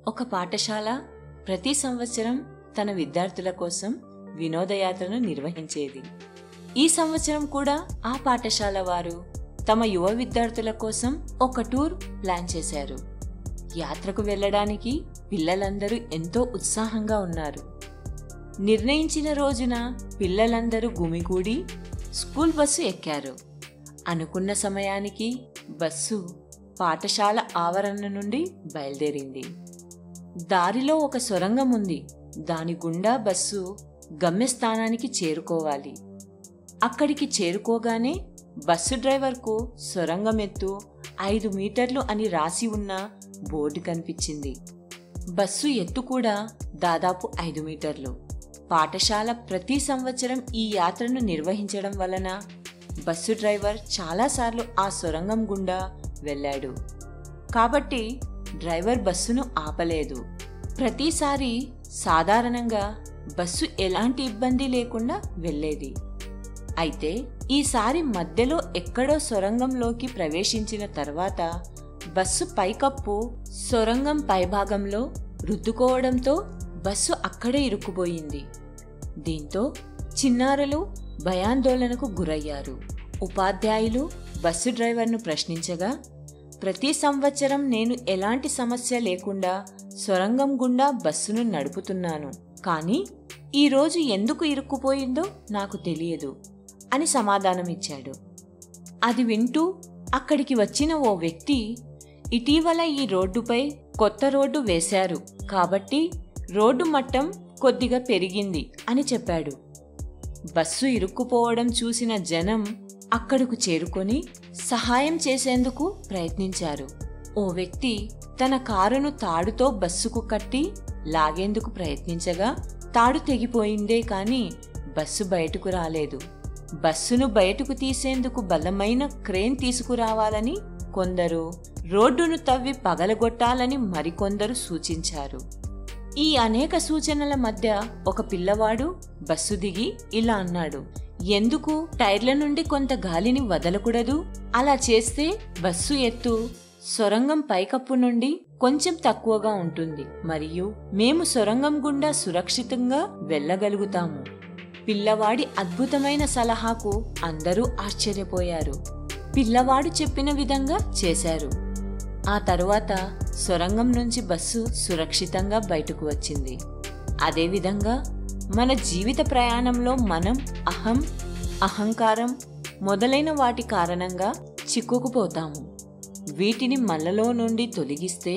ఒక పాఠశాల ప్రతి సంవత్సరం తన విద్యార్థుల కోసం వినోదయాత్రను నిర్వహించేది. ఈ సంవత్సరం కూడా ఆ పాఠశాల వారు తమ యువ విద్యార్థుల కోసం ఒక టూర్ ప్లాన్ చేశారు. యాత్రకు వెళ్ళడానికి పిల్లలందరూ ఎంతో ఉత్సాహంగా ఉన్నారు. నిర్ణయించిన రోజున పిల్లలందరూ గుమిగూడి స్కూల్ బస్సు ఎక్కారు. అనుకున్న సమయానికి బస్సు పాఠశాల ఆవరణ నుండి బయలుదేరింది. దారిలో ఒక సొరంగం ఉంది. దాని గుండా బస్సు గమ్యస్థానానికి చేరుకోవాలి. అక్కడికి చేరుకోగానే బస్సు డ్రైవర్కు సొరంగం ఎత్తు 5 మీటర్లు అని రాసి ఉన్న బోర్డు కనిపించింది. బస్సు ఎత్తు కూడా దాదాపు 5 మీటర్లు. పాఠశాల ప్రతి సంవత్సరం ఈ యాత్రను నిర్వహించడం వలన బస్సు డ్రైవర్ చాలాసార్లు ఆ సొరంగం గుండా వెళ్ళాడు. కాబట్టి డ్రైవర్ బస్సును ఆపలేదు. ప్రతిసారి సాధారణంగా బస్సు ఎలాంటి ఇబ్బంది లేకుండా వెళ్ళేది. అయితే ఈసారి మధ్యలో ఎక్కడో సొరంగంలోకి ప్రవేశించిన తర్వాత బస్సు పైకప్పు సొరంగం పైభాగంలో రుద్దుకోవడంతో బస్సు అక్కడే ఇరుక్కుపోయింది. దీంతో చిన్నారులు భయాందోళనకు గురయ్యారు. ఉపాధ్యాయులు బస్సు డ్రైవర్ను ప్రశ్నించగా, ప్రతి సంవత్సరం నేను ఎలాంటి సమస్య లేకుండా సొరంగం గుండా బస్సును నడుపుతున్నాను, కానీ ఈరోజు ఎందుకు ఇరుక్కుపోయిందో నాకు తెలియదు అని సమాధానమిచ్చాడు. అది వింటూ అక్కడికి వచ్చిన ఓ వ్యక్తి, ఇటీవల ఈ రోడ్డుపై కొత్త రోడ్డు వేశారు కాబట్టి రోడ్డు మట్టం కొద్దిగా పెరిగింది అని చెప్పాడు. బస్సు ఇరుక్కుపోవడం చూసిన జనం అక్కడకు చేరుకొని సహాయం చేసేందుకు ప్రయత్నించారు. ఓ వ్యక్తి తన కారును తాడుతో బస్సుకు కట్టి లాగేందుకు ప్రయత్నించగా తాడు తెగిపోయిందే కానీ బస్సు బయటకు రాలేదు. బస్సును బయటకు తీసేందుకు బలమైన క్రేన్ తీసుకురావాలని కొందరు, రోడ్డును తవ్వి పగలగొట్టాలని మరికొందరు సూచించారు. ఈ అనేక సూచనల మధ్య ఒక పిల్లవాడు బస్సు దిగి ఇలా అన్నాడు, ఎందుకు టైర్ల నుండి కొంత గాలిని వదలకూడదు? అలా చేస్తే బస్సు ఎత్తు సొరంగం పైకప్పు నుండి కొంచెం తక్కువగా ఉంటుంది మరియు మేము సొరంగం గుండా సురక్షితంగా వెళ్ళగలుగుతాము. పిల్లవాడి అద్భుతమైన సలహాకు అందరూ ఆశ్చర్యపోయారు. పిల్లవాడు చెప్పిన విధంగా చేశారు. ఆ తరువాత సొరంగం నుంచి బస్సు సురక్షితంగా బయటకు వచ్చింది. అదేవిధంగా మన జీవిత ప్రయాణంలో మనం అహంకారం మొదలైన వాటి కారణంగా చిక్కుకుపోతాము. వీటిని మనలో నుండి తొలగిస్తే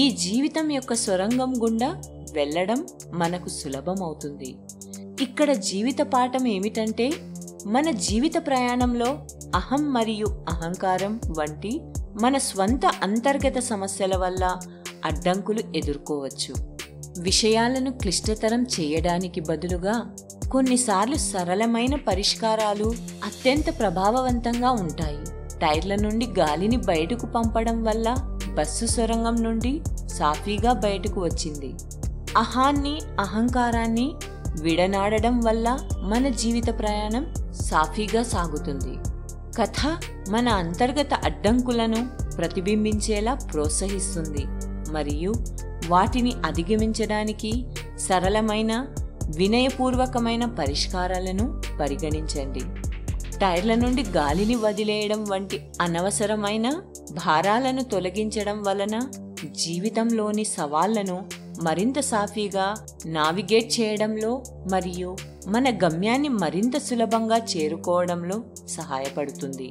ఈ జీవితం యొక్క సొరంగం గుండా వెళ్ళడం మనకు సులభమవుతుంది. ఇక్కడ జీవిత పాఠం ఏమిటంటే, మన జీవిత ప్రయాణంలో అహం మరియు అహంకారం వంటి మన స్వంత అంతర్గత సమస్యల వల్ల అడ్డంకులు ఎదుర్కోవచ్చు. విషయాలను క్లిష్టతరం చేయడానికి బదులుగా కొన్నిసార్లు సరళమైన పరిష్కారాలు అత్యంత ప్రభావవంతంగా ఉంటాయి. టైర్ల నుండి గాలిని బయటకు పంపడం వల్ల బస్సు సొరంగం నుండి సాఫీగా బయటకు వచ్చింది. అహాన్ని అహంకారాన్ని విడనాడడం వల్ల మన జీవిత ప్రయాణం సాఫీగా సాగుతుంది. కథ మన అంతర్గత అడ్డంకులను ప్రతిబింబించేలా ప్రోత్సహిస్తుంది మరియు వాటిని అధిగమించడానికి సరళమైన వినయపూర్వకమైన పరిష్కారాలను పరిగణించండి. టైర్ల నుండి గాలిని వదిలేయడం వంటి అనవసరమైన భారాలను తొలగించడం వలన జీవితంలోని సవాళ్లను మరింత సాఫీగా నావిగేట్ చేయడంలో మరియు మన గమ్యాన్ని మరింత సులభంగా చేరుకోవడంలో సహాయపడుతుంది.